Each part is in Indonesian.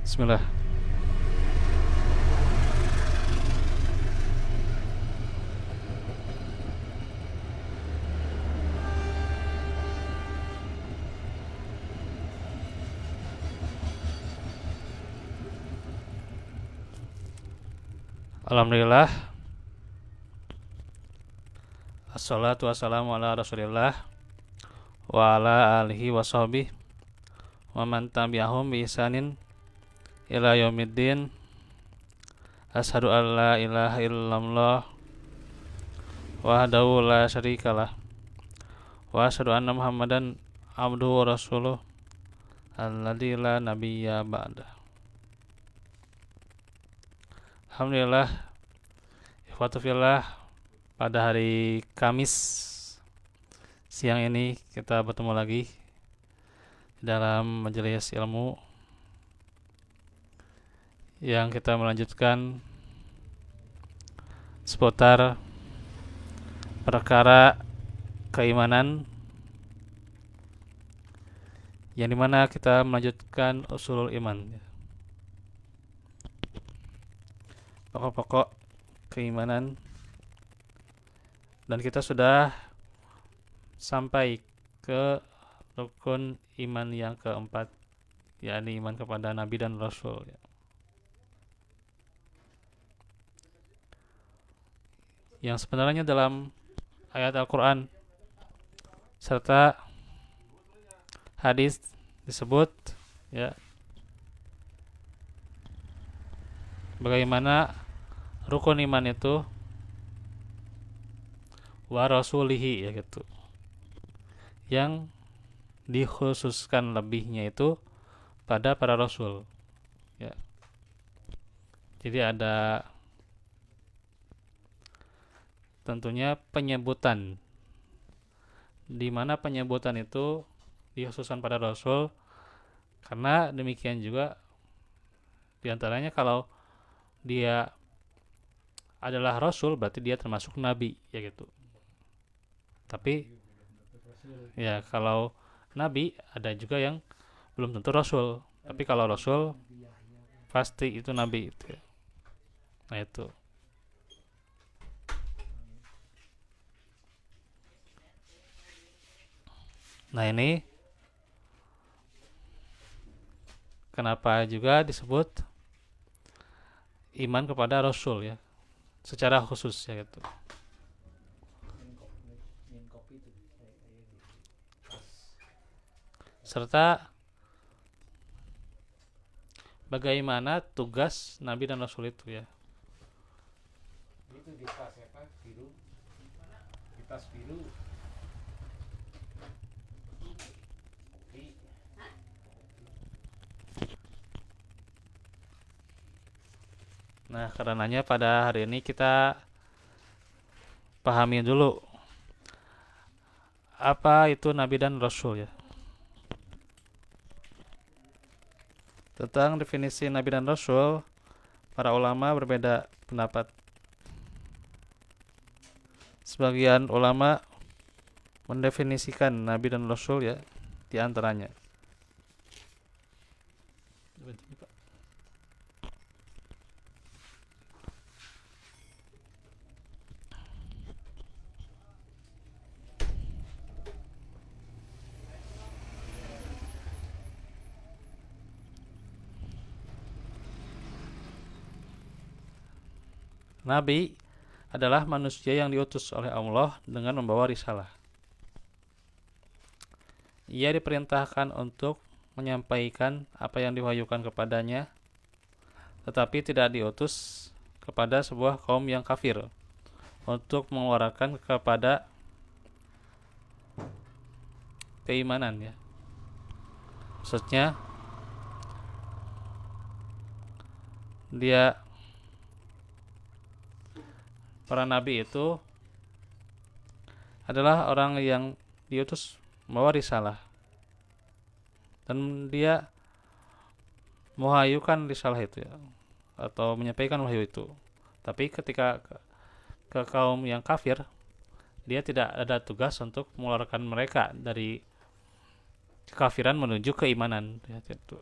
Bismillah. Alhamdulillah. Assalatu wassalamu ala rasulillah wa ala alihi wa sahbihi wa man tabi'ahum bi ihsanin ila yaumiddin. Asyhadu an la ilaha illallah wahdahu la syarikalah wa asyhadu anna muhammadan abduhu wa rasuluh alladzi la nabiyya ba'da. Alhamdulillah, ikhwatu fillah, pada hari Kamis siang ini kita bertemu lagi dalam majelis ilmu yang kita melanjutkan seputar perkara keimanan, yang dimana kita melanjutkan usulul iman, pokok-pokok keimanan, dan kita sudah sampai ke rukun iman yang keempat, yakni iman kepada Nabi dan Rasul, yang sebenarnya dalam ayat Al-Quran serta hadis disebut bagaimana rukun iman itu wa rasulihi, gitu, yang dikhususkan lebihnya itu pada para rasul, jadi ada tentunya penyebutan, di mana penyebutan itu dikhususkan pada rasul, karena demikian juga diantaranya kalau dia adalah rasul berarti dia termasuk nabi, gitu. Tapi kalau nabi ada juga yang belum tentu rasul, tapi kalau rasul pasti itu nabi itu. Nah itu. Nah ini kenapa juga disebut iman kepada rasul, secara khusus, gitu. Serta bagaimana tugas nabi dan rasul itu, Itu di tas biru, di tas biru. Nah, karenanya pada hari ini kita pahami dulu apa itu nabi dan rasul, Tentang definisi nabi dan rasul, para ulama berbeda pendapat. Sebagian ulama mendefinisikan nabi dan rasul, di antaranya nabi adalah manusia yang diutus oleh Allah dengan membawa risalah. Ia diperintahkan untuk menyampaikan apa yang diwahyukan kepadanya, tetapi tidak diutus kepada sebuah kaum yang kafir untuk mengeluarkan kepada keimanan, Maksudnya para nabi itu adalah orang yang diutus membawa risalah, dan dia mewahyukan risalah itu, atau menyampaikan wahyu itu. Tapi ketika ke kaum yang kafir, dia tidak ada tugas untuk mengeluarkan mereka dari kekafiran menuju keimanan, gitu.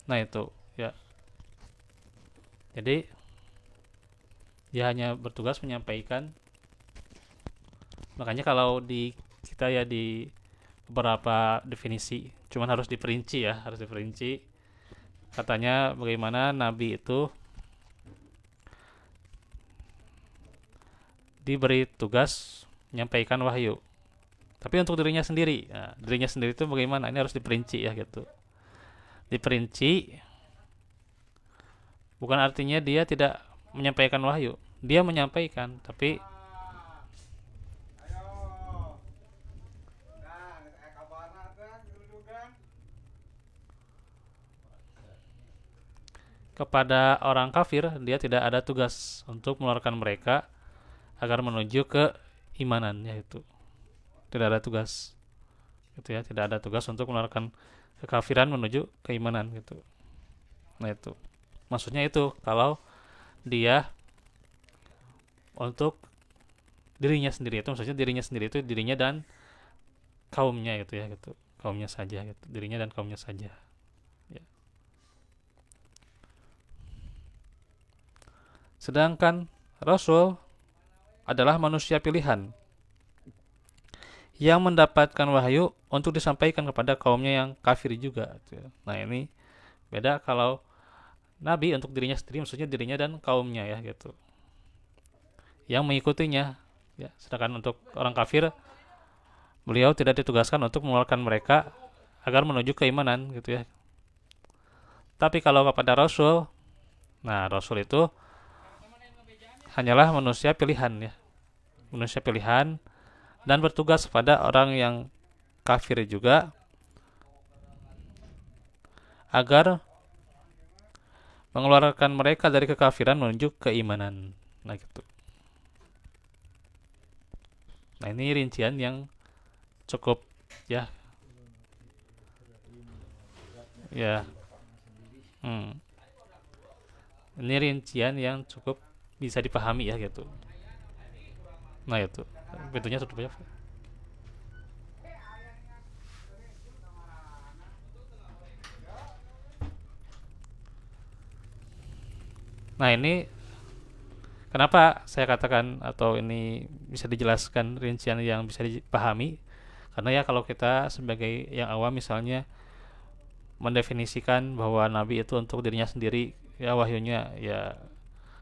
Nah itu ya. Jadi dia hanya bertugas menyampaikan. Makanya kalau di kita ya di beberapa definisi, cuman harus diperinci ya, harus diperinci. Katanya bagaimana Nabi itu diberi tugas menyampaikan wahyu. Tapi untuk dirinya sendiri, nah, dirinya sendiri itu bagaimana? Ini harus diperinci ya gitu. Diperinci bukan artinya dia tidak menyampaikan wahyu. Dia menyampaikan, tapi kepada orang kafir dia tidak ada tugas untuk mengeluarkan mereka agar menuju ke imanannya itu. Tidak ada tugas. Gitu ya, tidak ada tugas untuk mengeluarkan kekafiran menuju keimanan gitu. Nah itu. Maksudnya itu kalau dia untuk dirinya sendiri, itu maksudnya dirinya sendiri itu dirinya dan kaumnya gitu ya gitu. Kaumnya saja gitu. Dirinya dan kaumnya saja. Ya. Sedangkan Rasul adalah manusia pilihan yang mendapatkan wahyu untuk disampaikan kepada kaumnya yang kafir juga. Nah ini beda kalau Nabi untuk dirinya sendiri, maksudnya dirinya dan kaumnya ya gitu, yang mengikutinya. Ya, sedangkan untuk orang kafir, beliau tidak ditugaskan untuk mengeluarkan mereka agar menuju keimanan gitu ya. Tapi kalau kepada Rasul, nah Rasul itu hanyalah manusia pilihan ya, manusia pilihan dan bertugas pada orang yang kafir juga agar mengeluarkan mereka dari kekafiran menuju keimanan. Nah gitu. Nah ini rincian yang cukup ya, ya. Hmm. Ini rincian yang cukup bisa dipahami ya gitu. Nah itu pintunya tutup aja. Nah ini kenapa saya katakan atau ini bisa dijelaskan rincian yang bisa dipahami, karena ya kalau kita sebagai yang awam misalnya mendefinisikan bahwa Nabi itu untuk dirinya sendiri ya wahyunya ya,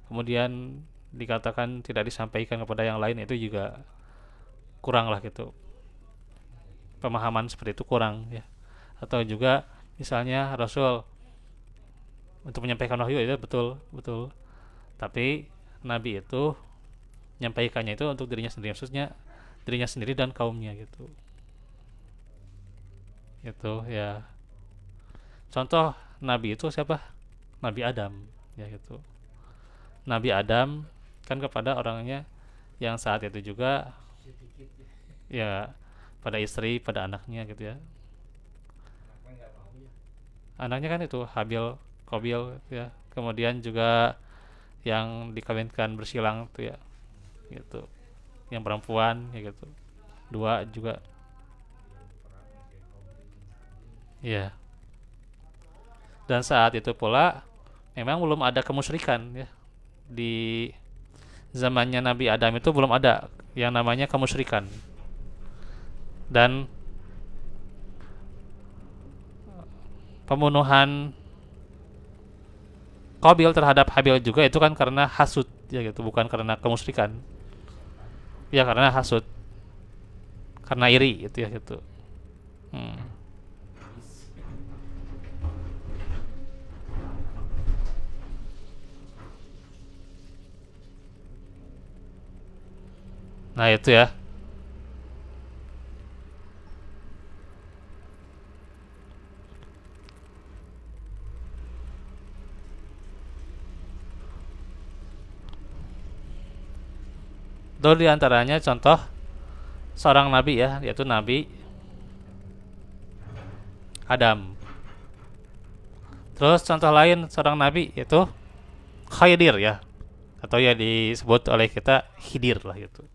kemudian dikatakan tidak disampaikan kepada yang lain, itu juga kurang lah gitu, pemahaman seperti itu kurang ya. Atau juga misalnya Rasul untuk menyampaikan wahyu itu betul betul, tapi Nabi itu menyampaikannya itu untuk dirinya sendiri, maksudnya dirinya sendiri dan kaumnya gitu. Itu ya. Contoh Nabi itu siapa? Nabi Adam ya gitu. Nabi Adam kan kepada orangnya yang saat itu juga ya, pada istri, pada anaknya gitu ya. Anaknya kan itu Habil, Kobil ya. Kemudian juga yang dikawinkan bersilang tuh ya gitu, yang perempuan ya gitu, dua juga ya. Dan saat itu pula memang belum ada kemusyrikan ya, di zamannya Nabi Adam itu belum ada yang namanya kemusyrikan. Dan pembunuhan Qabil terhadap Habil juga itu kan karena hasud ya gitu, bukan karena kemusyrikan. Ya karena hasud, karena iri gitu ya gitu. Hmm. Nah itu ya. Itu diantaranya contoh seorang nabi ya, yaitu Nabi Adam. Terus contoh lain seorang nabi yaitu Khidir ya, atau ya disebut oleh kita Khidir lah gitu.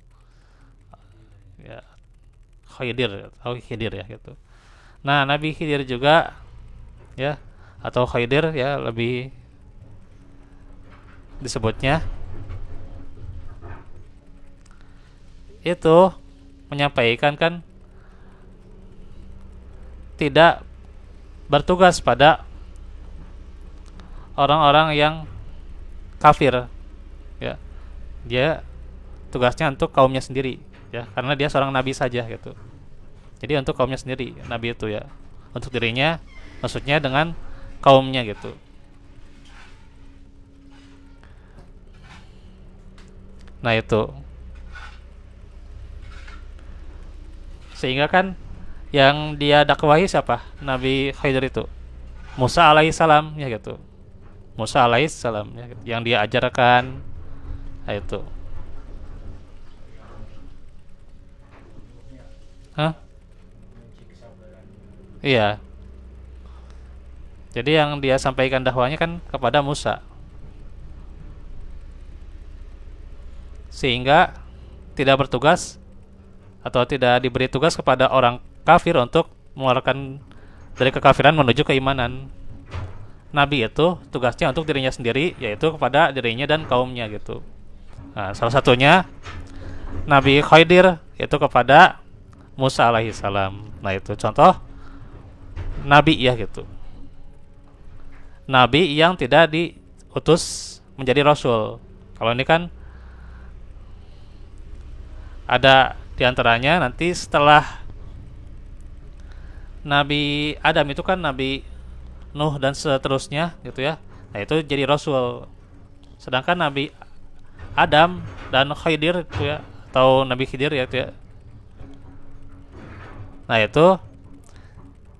Ya, Khidir atau Khidir ya gitu. Nah, Nabi Khidir juga ya atau Khidir ya lebih disebutnya, itu menyampaikan kan tidak bertugas pada orang-orang yang kafir ya. Dia tugasnya untuk kaumnya sendiri ya, karena dia seorang nabi saja gitu. Jadi untuk kaumnya sendiri nabi itu ya. Untuk dirinya maksudnya dengan kaumnya gitu. Nah itu sehingga kan yang dia dakwahi siapa? Nabi Khidir itu Musa alaihissalam ya gitu. Musa alaihissalam ya, gitu. Yang dia ajarkan. Nah itu. Hah? Iya. Jadi yang dia sampaikan dakwahnya kan kepada Musa. Sehingga tidak bertugas atau tidak diberi tugas kepada orang kafir untuk mengeluarkan dari kekafiran menuju keimanan. Nabi itu tugasnya untuk dirinya sendiri, yaitu kepada dirinya dan kaumnya gitu. Nah, salah satunya Nabi Khidir itu kepada Musa alaihissalam. Nah itu contoh Nabi ya gitu. Nabi yang tidak diutus menjadi Rasul. Kalau ini kan ada diantaranya nanti setelah Nabi Adam itu kan Nabi Nuh dan seterusnya gitu ya. Nah itu jadi Rasul. Sedangkan Nabi Adam dan Khidir itu ya, atau Nabi Khidir ya itu ya. Nah itu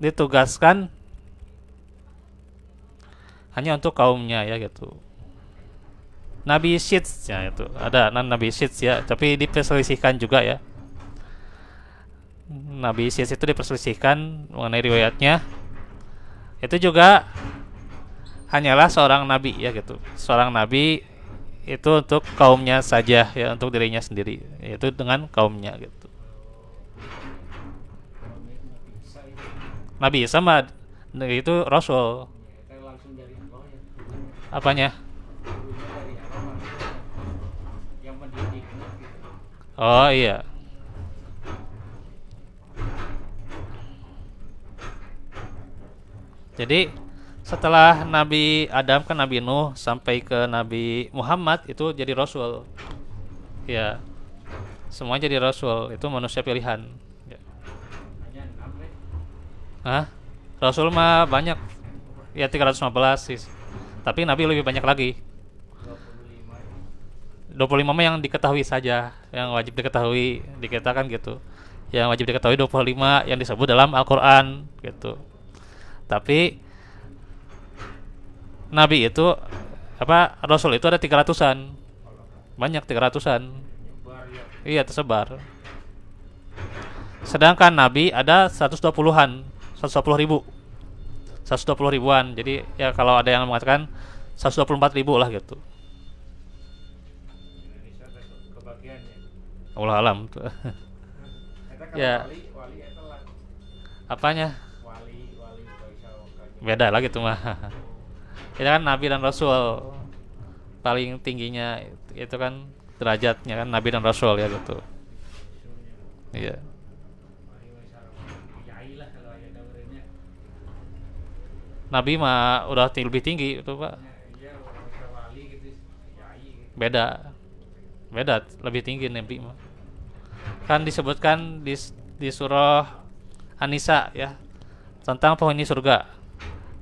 ditugaskan hanya untuk kaumnya ya gitu. Nabi Syed ya itu ada Nabi Syed ya, tapi diperselisihkan juga ya. Nabi Syed itu diperselisihkan mengenai riwayatnya. Itu juga hanyalah seorang nabi ya gitu. Seorang nabi itu untuk kaumnya saja ya, untuk dirinya sendiri, yaitu dengan kaumnya gitu. Nabi Isa mah itu Rasul. Apanya? Oh iya. Jadi setelah Nabi Adam ke Nabi Nuh sampai ke Nabi Muhammad itu jadi Rasul. Ya, semua jadi Rasul, itu manusia pilihan. Ya. Hah? Rasul mah banyak. Ya 315 sih. Tapi Nabi lebih banyak lagi. 25 mah yang diketahui saja, yang wajib diketahui di kita kan gitu. Yang wajib diketahui 25 yang disebut dalam Al-Qur'an gitu. Tapi Nabi itu apa Rasul itu ada 300-an. Banyak 300-an. Iya tersebar. Sedangkan Nabi ada 120-an, 120 ribu, 120 ribuan. Jadi ya kalau ada yang mengatakan 124 ribu lah gitu. Allah alam tuh. Ya. Apanya? Beda lagi tuh mah. Itu kan Nabi dan Rasul paling tingginya itu kan derajatnya kan Nabi dan Rasul ya gitu. Iya. Nabi mah udah lebih tinggi itu Pak. Beda. Beda lebih tinggi Nabi mah. Kan disebutkan di surah An-Nisa ya tentang penghuni surga.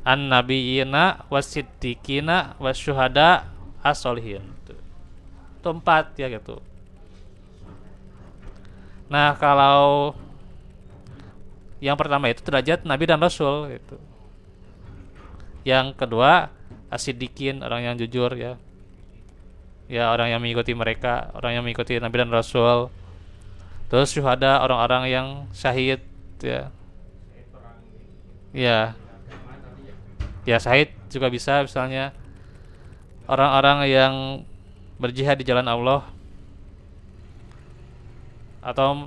An-nabiyina wasiddiqina wasyuhada as-solihin. Itu 4 ya gitu. Nah, kalau yang pertama itu derajat Nabi dan Rasul gitu. Yang kedua as-siddiqin, orang yang jujur ya. Ya, orang yang mengikuti mereka, orang yang mengikuti Nabi dan Rasul. Terus syuhada, orang-orang yang syahid ya. Ya. Ya syahid juga bisa, misalnya orang-orang yang berjihad di jalan Allah atau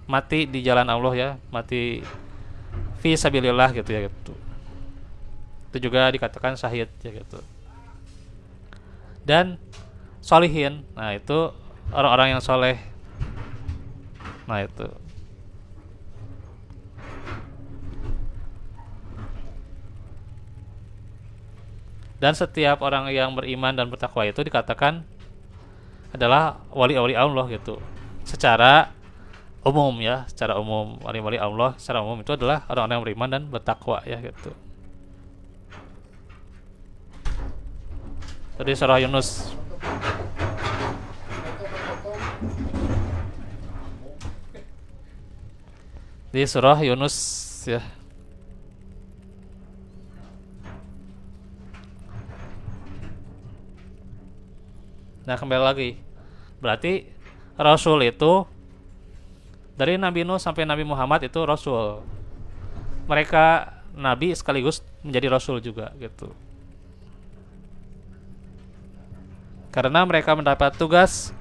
mati di jalan Allah ya, mati fi sabilillah gitu ya gitu. itu juga dikatakan syahid ya gitu. Dan solihin, nah itu orang-orang yang soleh. Nah itu. Dan setiap orang yang beriman dan bertakwa itu dikatakan adalah wali-wali Allah gitu. Secara umum ya, secara umum wali-wali Allah secara umum itu adalah orang-orang yang beriman dan bertakwa ya gitu. Tadi surah Yunus. Di surah Yunus ya. Nah kembali lagi, berarti Rasul itu dari Nabi Nuh sampai Nabi Muhammad itu Rasul. Mereka Nabi sekaligus menjadi Rasul juga gitu. Karena mereka mendapat tugas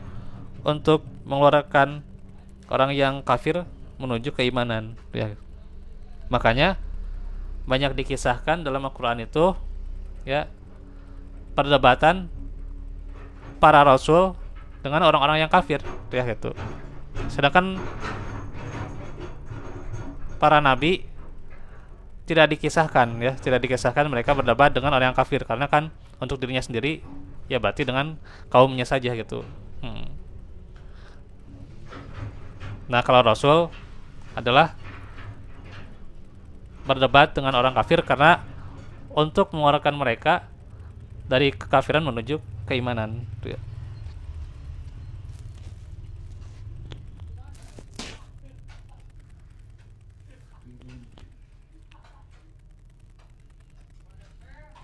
untuk mengeluarkan orang yang kafir menuju keimanan ya. Makanya banyak dikisahkan dalam Al-Quran itu ya, perdebatan para rasul dengan orang-orang yang kafir ya gitu. Sedangkan para nabi tidak dikisahkan ya, tidak dikisahkan mereka berdebat dengan orang yang kafir, karena kan untuk dirinya sendiri ya berarti dengan kaumnya saja gitu. Nah kalau rasul adalah berdebat dengan orang kafir karena untuk mengeluarkan mereka dari kekafiran menuju keimanan ya.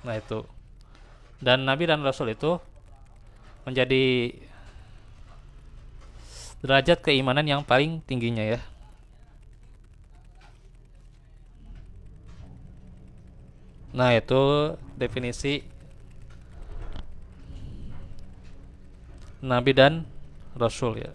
Nah itu. Dan Nabi dan Rasul itu menjadi derajat keimanan yang paling tingginya ya. Nah itu definisi Nabi dan Rasul ya.